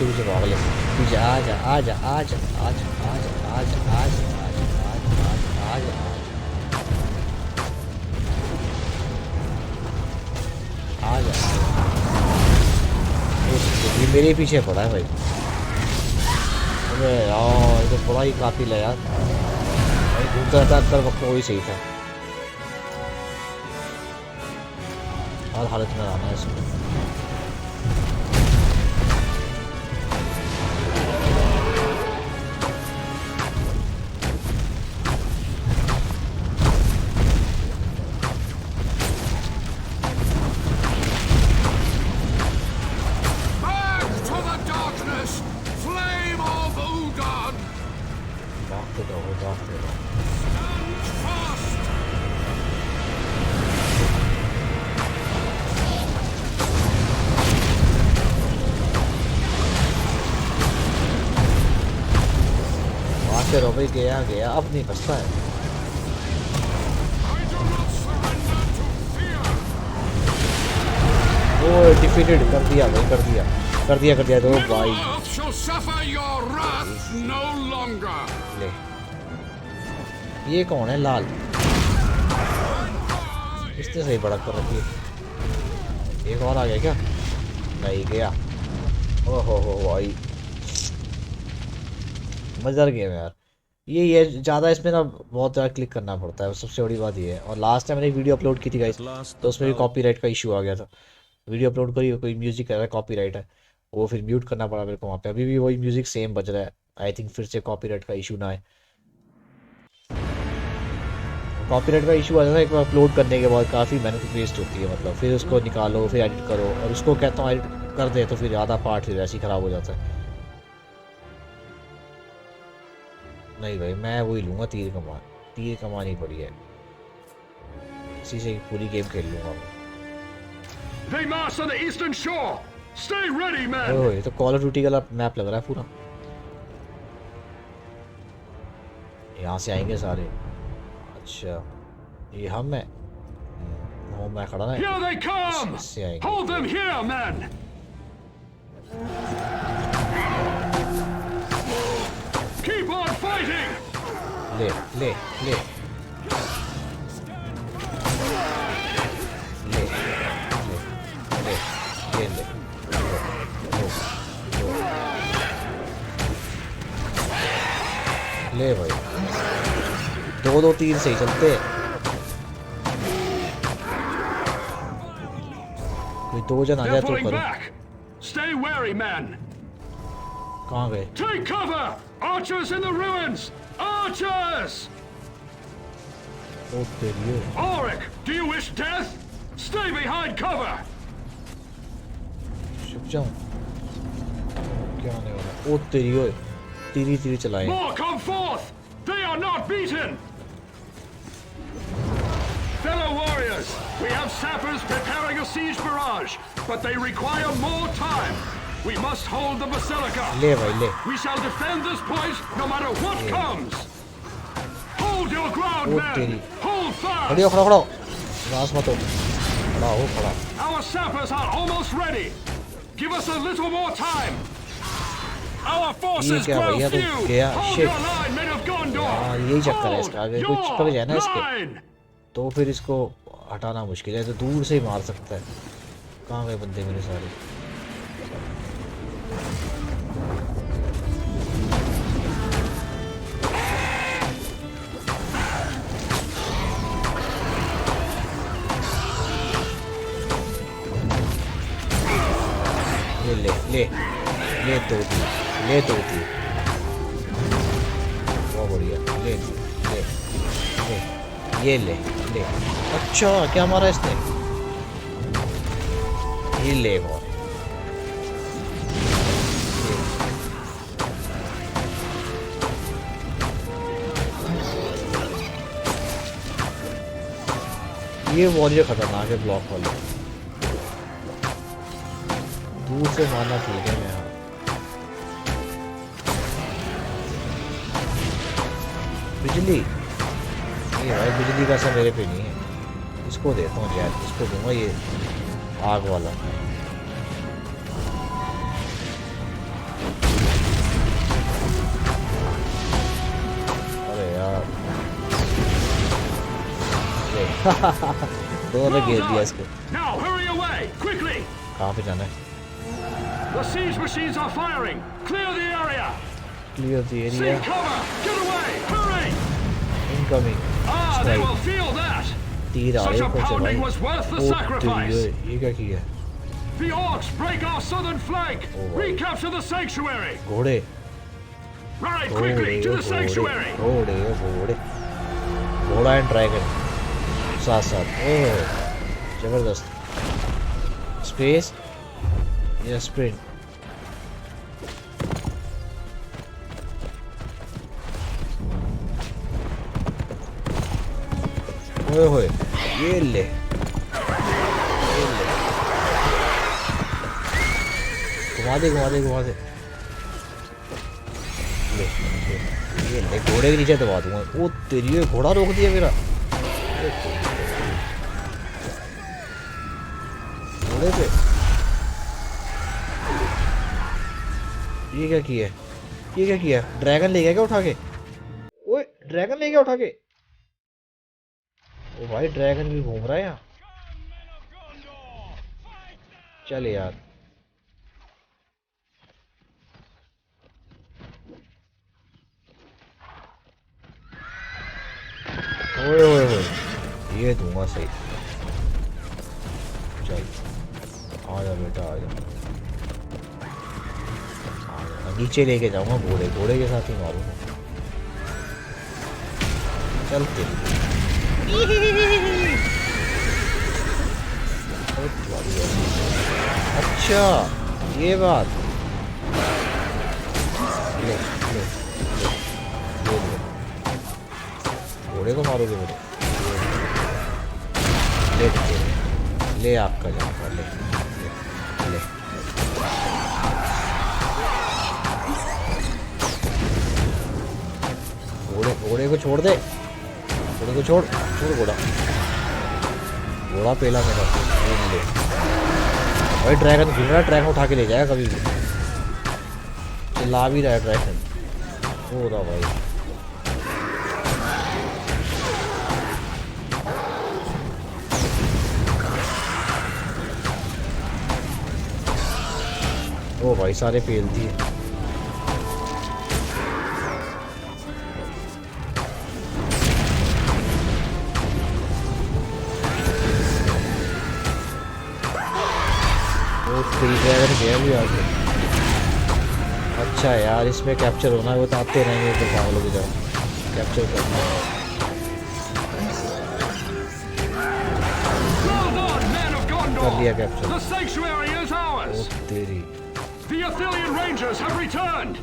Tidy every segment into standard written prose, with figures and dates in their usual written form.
पीछे पीछे भाग ले, पीछे आजा आजा आजा आजा आजा आजा आजा आजा आजा आजा आजा। ये मेरे पीछे पड़ा है भाई। अबे यार ये तो बड़ा ही काफिल है यार, घूमता रहता अंदर वक्त वही सही था। हर हालत में आना है इसमें। चलो भाई गया गया, अब नहीं बचता है। वो डिफीटेड कर दिया भाई, कर दिया कर दिया कर दिया। तो भाई ले, ये कौन है लाल? इसने सही बड़ा कर रखी है। एक और आ गया क्या? नहीं गया। ओहो हो भाई मजेदार गेम है यार ये ज़्यादा इसमें ना बहुत ज़्यादा क्लिक करना पड़ता है, सबसे बड़ी बात ये है। और लास्ट टाइम मैंने वीडियो अपलोड की थी गाइस, तो उसमें भी कॉपीराइट का इशू आ गया था। वीडियो अपलोड करी, कोई म्यूजिक कह रहा है कॉपीराइट है, वो फिर म्यूट करना पड़ा मेरे को वहाँ पे। अभी भी वही म्यूजिक सेम बज रहा है। आई थिंक फिर से कॉपीराइट का इशू ना आए। कॉपीराइट का इशू आ जाता है एक बार अपलोड करने के बाद, काफ़ी मेहनत वेस्ट होती है। मतलब फिर उसको निकालो, फिर एडिट करो, और उसको कहता हूँ एडिट कर दे तो फिर आधा पार्ट फिर ऐसे ही ख़राब हो जाता है। नहीं भाई मैं वही लूँगा, तीर कमान। तीर कमानी पड़ी है, इसी से पूरी गेम खेल लूँगा मैं। ओह ये तो कॉल ऑफ ड्यूटी का मैप लग रहा है पूरा। यहाँ से आएंगे सारे। अच्छा ये हम है, वो मैं खड़ा ना, इससे आएंगे। Keep on fighting! ले ले ले ले ले ले ले ले भाई, दो दो तीर से ही चलते। कोई दो जन आ जाए तो करो। Stay wary, man. कहाँ गए? Take cover! Archers in the ruins! Archers! ओ तेरी। Ulrich, do you wish death? Stay behind cover! छुप जाऊं? क्या होने वाला? ओ तेरी ओए, तीरी तीरी चलाए। More come forth! They are not beaten! Fellow warriors, we have sappers preparing a siege barrage, but they require more time. We must hold the basilica. ले भाई ले। We shall defend this point no matter what comes. Hold your ground, men. Hold fast. खड़े हो खड़ा खड़ा। रास मत हो। खड़ा हो खड़ा। Our sappers are almost ready. Give us a little more time. Our forces grow few. Hold your line, men of Gondor. यही चक्कर है इसका, अगर कोई चिपक जाए ना इसके तो फिर इसको हटाना मुश्किल है। तो दूर से ही मार सकता है। कहाँ गए बंदे मेरे सारे? ले ले ले दो थी, ले दो थी, बहुत बढ़िया। ले ले ले ये ले ले। अच्छा क्या मारा इसने? ये ले बहुत। ये वॉरियर खतरनाक है, ब्लॉक वाले दूर से मारना ठीक है। मैं बिजली, ये भाई बिजली का असर मेरे पे नहीं है। इसको देता हूँ यार, इसको दूंगा ये आग वाला। दोनों ने घेर लिया इसको। Now hurry away, quickly. कहाँ पे जाना है? The siege machines are firing. Clear the area. Clear the Seek area. cover. Get away. Hurry. Incoming. They will feel that. तीर आ रहे Such a हैं ऊपर से भाई। pounding was worth the sacrifice. ये क्या किया? The orcs break our southern flank. Recapture the sanctuary. घोड़े। Ride quickly to the sanctuary. घोड़े। घोड़ा एंड ड्रैगन साथ साथ। ओह जबरदस्त। स्पेस या स्प्रिंट। ओए होए ये ले घुमा दे ले ये ले घोड़े के नीचे दबा दूंगा। ओ तेरी ये घोड़ा रोक दिया मेरा घोड़े पे। ये क्या किया? ड्रैगन ले गया क्या उठा के? ओए ड्रैगन ले गया उठा के। ओ भाई ड्रैगन भी घूम रहा है यहाँ। चल यार ओए ये दूंगा सही। चल आजा बेटा आजा। नीचे लेके जाऊंगा घोड़े के साथ ही मारूंगा। चलते अच्छा ये बात। ले घोड़े को मारोगे मेरे? ले आपका जाना ले घोड़े को छोड़ दे। घोड़े को छोड़ घोड़ा पेला मेरा। ले भाई ड्रैगन घूम रहा है। ड्रैगन उठा के ले जाएगा कभी भी। चिल्ला भी रहा है ड्रैगन। हो रहा भाई ओ भाई सारे फेल दिए। ड्रैगन गया भी आगे। अच्छा यार इसमें कैप्चर होना है। वो तो आते रहेंगे तो पागलों की तरह कैप्चर करना है। कर लिया कैप्चर। ओ तेरी The Athelian Rangers have returned.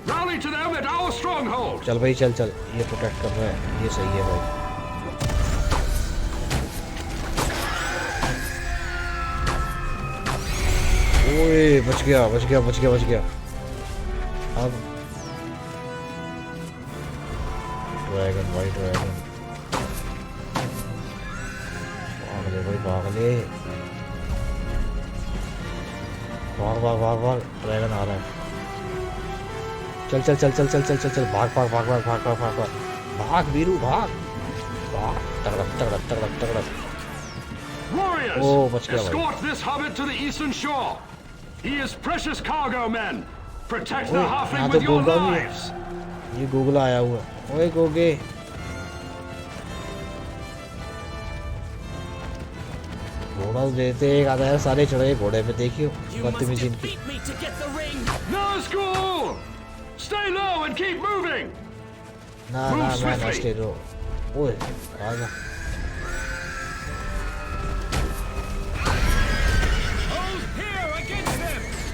Rally to them at our stronghold. चल भाई चल ये प्रोटेक्ट कर रहा है। ये सही है भाई। ओए बच गया। अब ड्रैगन भाई ड्रैगन भाग ले भाग ड्रैगन आ रहा है। चल भाग वीरू भाग तगड़ा। Warriors, Oh, बच गया भाई। escort this hobbit to the eastern shore. He is precious cargo men. Protect the यहाँ halfling तो with your गोगा भी है। lives. ये गोगला आया हुआ। ओए गोगे घोड़ा देते एक आधा है। सारे चढ़े घोड़े पे। देखियो बदतमीजी इनकी। No school. Stay low and keep moving. ना मैं नस्टे रो। ओए आजा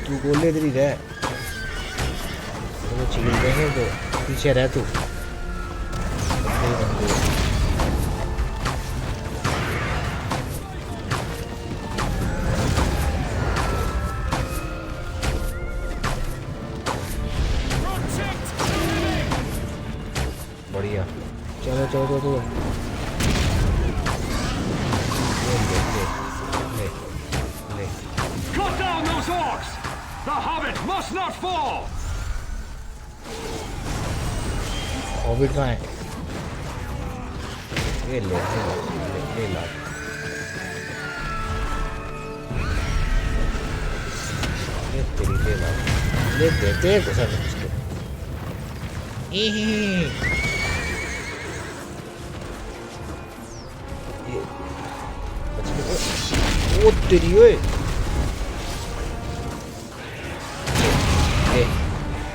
तू गोले इधर ही रह। तो चील देंगे तो पीछे रह तू। बढ़िया चलो ले Cut down those orcs. The hobbit must not fall. Hobbit कहाँ है? ये ले ला ये तेरी ले ला ले देते गुस्सा में उसके ओ तेरी ओए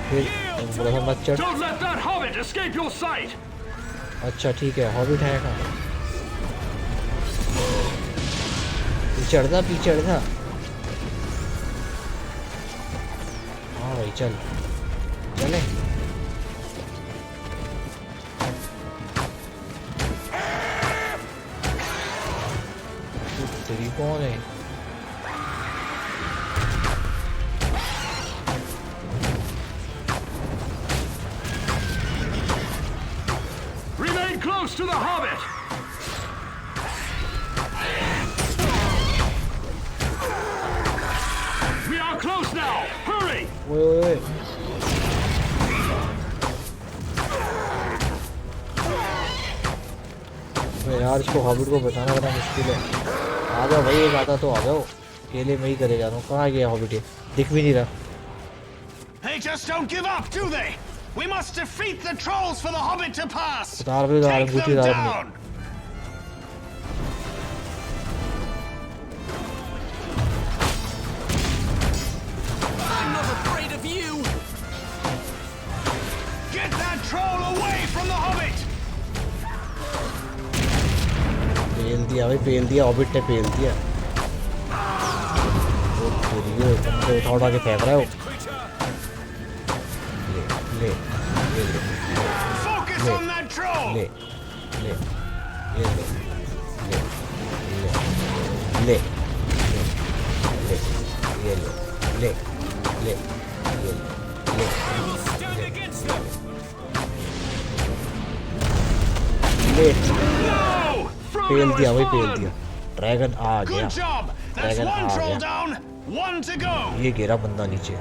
फिर बोला था मत चढ़। Don't let that hobbit escape your sight. अच्छा ठीक है हॉबिट है का पीछे था हाँ भाई चले तेरी कौन है Remain close to the hobbit. We are close now. Hurry. ओए यार इसको हॉबिट को बताना बड़ा मुश्किल है। आ जाओ भाई एक आता तो आ जाओ अकेले में ही करे जा रहा हूँ। कहाँ गया हॉबिट ये दिख भी नहीं रहा। They just don't give up, do they? We must defeat the trolls for the hobbit to pass. Take them down. I'm not afraid of you. Get that troll away from the hobbit. पेल दिया hobbit ने पेल दिया। वो तेरी बंदे उठा के फेंक रहा है वो। ले Focus on that troll. ले ये ले ये Stand against them. No! पेल Frodo दिया has वही पेल fallen. दिया। ड्रैगन आ गया। Good job. That's Dragon one uh troll गया। down. One to go. ये गिरा बंदा नीचे।